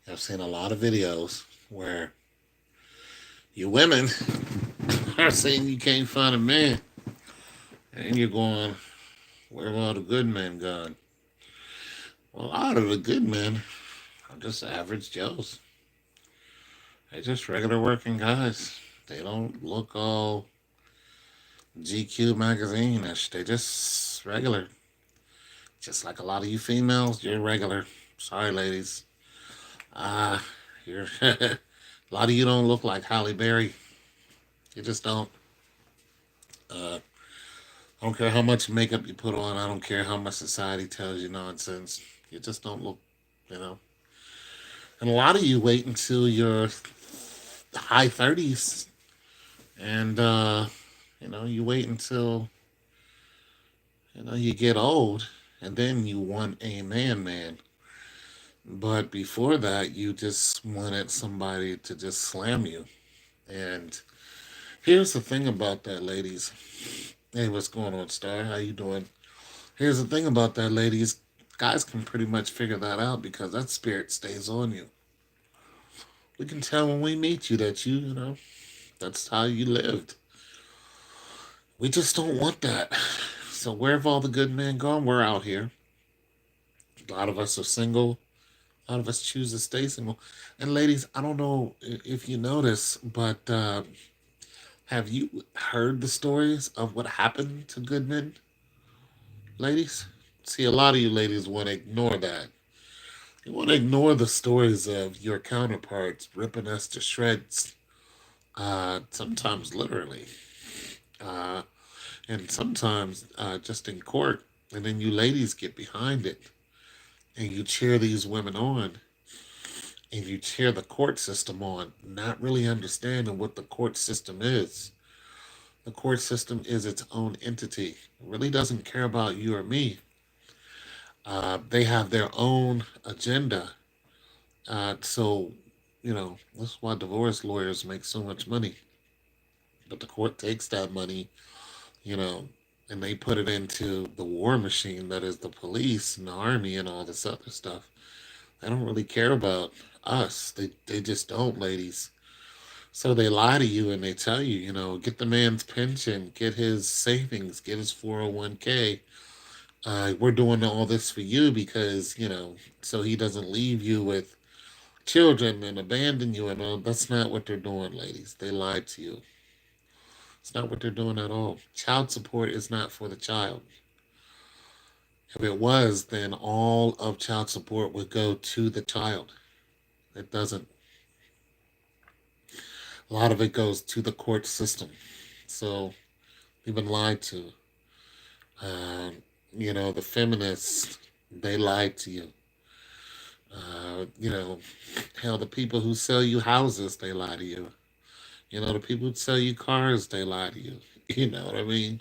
I've seen a lot of videos where you women are saying you can't find a man, and you're going, "Where have all the good men gone?" Well, a lot of the good men are just average Joes. They're just regular working guys. They don't look all GQ magazine-ish. They just regular. Just like a lot of you females, you're regular. Sorry, ladies. Ah, you're a lot of you don't look like Halle Berry. You just don't. Uh, I don't care how much makeup you put on. I don't care how much society tells you nonsense. You just don't look, you know. And a lot of you wait until your high 30s and, you wait until, you get old and then you want a man. But before that, you just wanted somebody to just slam you. And here's the thing about that, ladies. Hey, what's going on, Star? How you doing? Here's the thing about that, ladies. Guys can pretty much figure that out because that spirit stays on you. We can tell when we meet you that that's how you lived. We just don't want that. So where have all the good men gone? We're out here. A lot of us are single. A lot of us choose to stay single. And ladies, I don't know if you notice, but have you heard the stories of what happened to good men, ladies? See, a lot of you ladies want to ignore that. You want to ignore the stories of your counterparts ripping us to shreds, sometimes literally, uh, and sometimes just in court. And then you ladies get behind it and you cheer these women on and you cheer the court system on, not really understanding what the court system is. The court system is its own entity. It really doesn't care about you or me. They have their own agenda. So, that's why divorce lawyers make so much money. But the court takes that money, you know, and they put it into the war machine that is the police and the army and all this other stuff. They don't really care about us. They just don't, ladies. So they lie to you and they tell you, get the man's pension, get his savings, get his 401k. We're doing all this for you because, so he doesn't leave you with children and abandon you and all. That's not what they're doing, ladies. They lied to you. It's not what they're doing at all. Child support is not for the child. If it was, then all of child support would go to the child. It doesn't. A lot of it goes to the court system. So you've been lied to. Um, the feminists, they lied to you. Uh, you know, hell, the people who sell you houses, they lie to you. The people who sell you cars, they lie to you. You know what I mean?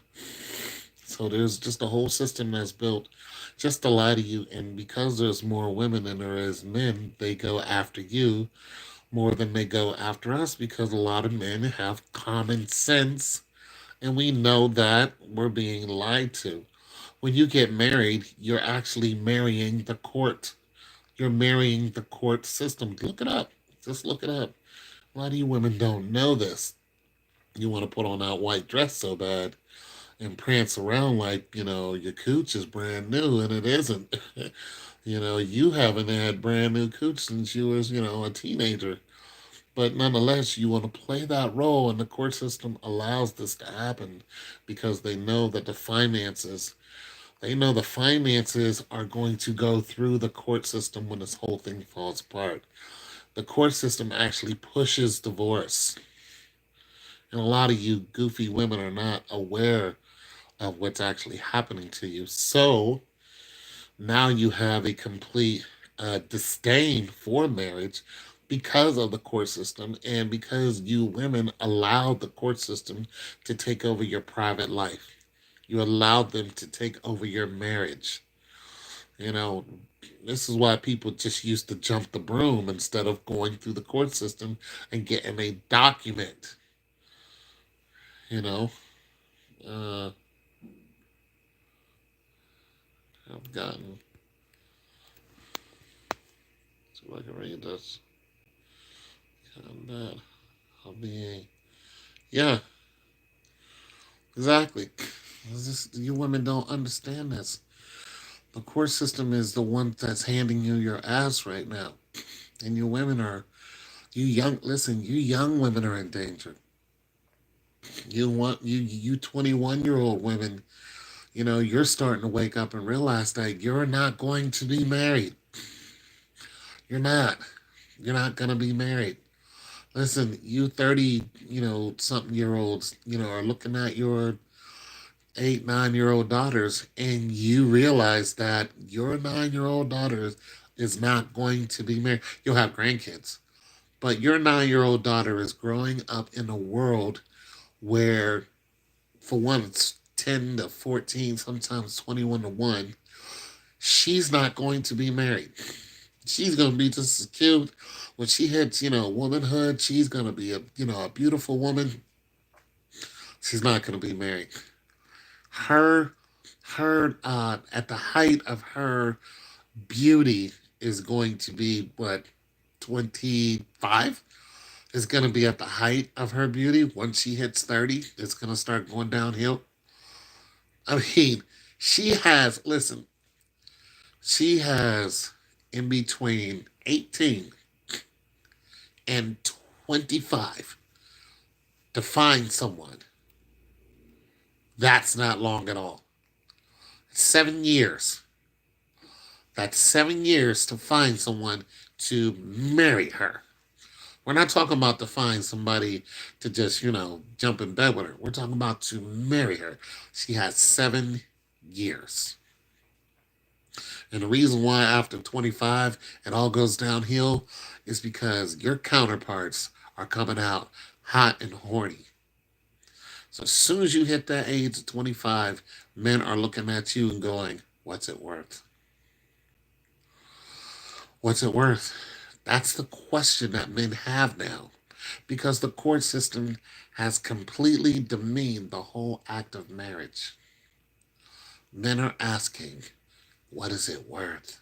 So there's just a whole system that's built just to lie to you. And because there's more women than there is men, they go after you more than they go after us because a lot of men have common sense. And we know that we're being lied to. When you get married, you're actually marrying the court. You're marrying the court system. Look it up. Just look it up. A lot of you women don't know this. You want to put on that white dress so bad and prance around like, your cooch is brand new, and it isn't. You haven't had brand new cooch since you was, a teenager. But nonetheless, you want to play that role, and the court system allows this to happen because they know the finances are going to go through the court system when this whole thing falls apart. The court system actually pushes divorce. And a lot of you goofy women are not aware of what's actually happening to you. So now you have a complete disdain for marriage because of the court system and because you women allowed the court system to take over your private life. You allowed them to take over your marriage. You know, this is why people just used to jump the broom instead of going through the court system and getting a document. You know, uh, I've gotten See if I can read this. Combat hobbying. Yeah, exactly. You women don't understand this. The court system is the one that's handing you your ass right now. And you women are, you young women are in danger. You 21-year-old women, you're starting to wake up and realize that you're not going to be married. You're not. You're not going to be married. Listen, you 30, something year olds, are looking at your 8, 9-year old daughters, and you realize that your 9-year old daughter is not going to be married. You'll have grandkids, but your 9-year old daughter is growing up in a world where, for one, it's 10 to 14, sometimes 21 to 1. She's not going to be married. She's going to be just as cute. When she hits, womanhood, she's going to be a beautiful woman. She's not going to be married. Her, at the height of her beauty is going to be what, 25? Is going to be at the height of her beauty. Once she hits 30, it's going to start going downhill. I mean, listen, she has in between 18 and 25 to find someone. That's not long at all. 7 years. That's 7 years to find someone to marry her. We're not talking about to find somebody to just, jump in bed with her. We're talking about to marry her. She has 7 years. And the reason why after 25 it all goes downhill is because your counterparts are coming out hot and horny. So as soon as you hit that age of 25, men are looking at you and going, what's it worth? What's it worth? That's the question that men have now, because the court system has completely demeaned the whole act of marriage. Men are asking, what is it worth?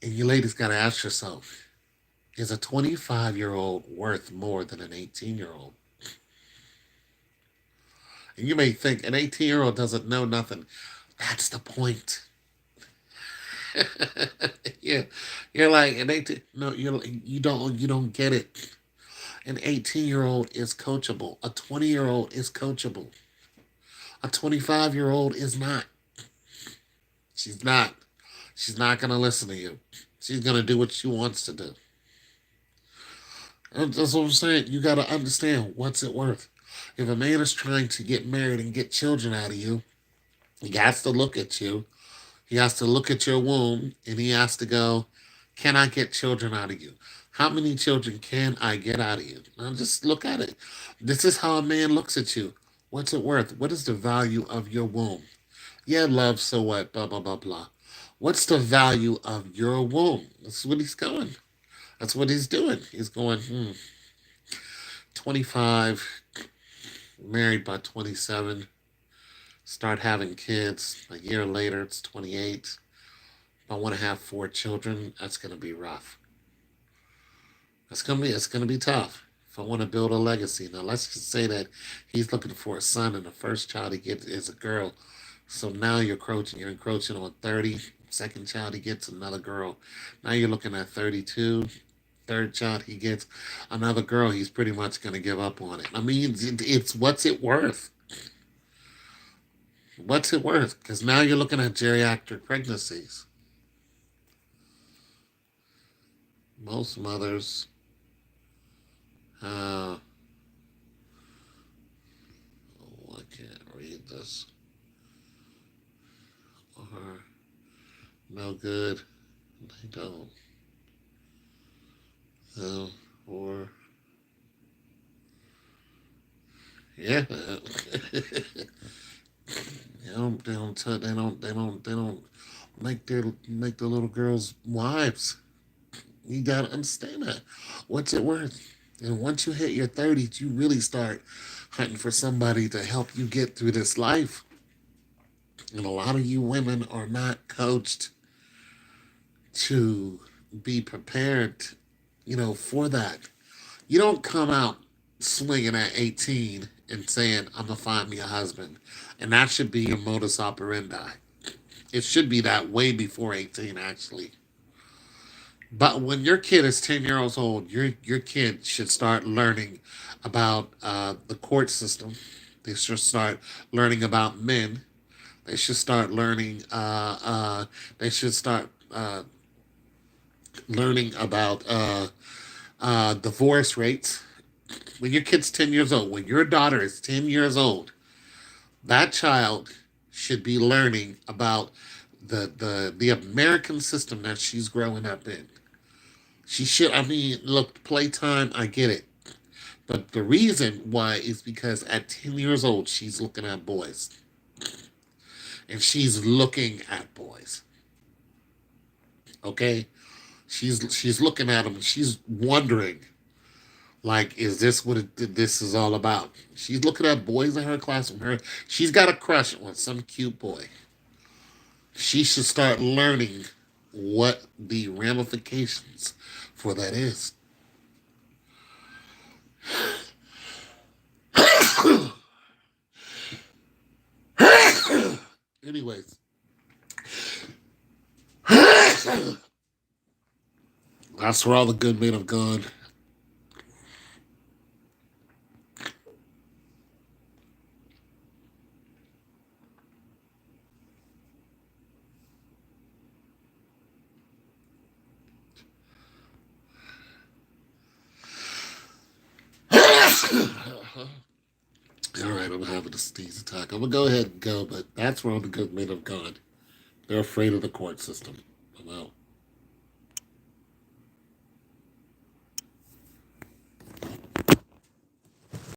And you ladies got to ask yourself, is a 25-year-old worth more than an 18-year-old? And you may think an 18-year-old doesn't know nothing. That's the point. Yeah, you're like an 18. No, you don't get it. An 18-year-old is coachable. A 20-year-old is coachable. A 25-year-old is not. She's not. She's not going to listen to you. She's going to do what she wants to do. And that's what I'm saying. You got to understand, what's it worth. If a man is trying to get married and get children out of you, he has to look at you. He has to look at your womb, and he has to go, can I get children out of you? How many children can I get out of you? Now just look at it. This is how a man looks at you. What's it worth? What is the value of your womb? Yeah, love, so what? Blah, blah, blah, blah. What's the value of your womb? That's what he's going. That's what he's doing. He's going, 25, married by 27, start having kids. A year later, it's 28. If I want to have 4 children, that's going to be rough. It's gonna be tough. If I want to build a legacy. Now let's just say that he's looking for a son and the first child he gets is a girl. So now you're encroaching on 30. Second child he gets another girl. Now you're looking at 32. Third child he gets another girl. He's pretty much gonna give up on it. I mean, it's what's it worth? What's it worth? Because now you're looking at geriatric pregnancies. Most mothers, uh, oh, I can't read this, are no good. They don't. No, or yeah, they don't make the little girls wives. You gotta understand that. What's it worth? And once you hit your 30s, you really start hunting for somebody to help you get through this life. And a lot of you women are not coached to be prepared, for that. You don't come out swinging at 18 and saying, I'm going to find me a husband. And that should be your modus operandi. It should be that way before 18, actually. But when your kid is 10 years old, your kid should start learning about the court system. They should start learning about men. They should start learning. They should start learning about divorce rates. When your kid's 10 years old, when your daughter is 10 years old, that child should be learning about the American system that she's growing up in. She should, I mean, look, playtime, I get it. But the reason why is because at 10 years old, she's looking at boys. And she's looking at boys. Okay? She's looking at them and she's wondering, like, is this what this is all about? She's looking at boys in her classroom. She's got a crush on some cute boy. She should start learning what the ramifications for that is. Anyways, that's where all the good men have gone. All right, I'm having a sneeze attack. I'm gonna go ahead and go, but that's where all the good men have gone. They're afraid of the court system. I'm out.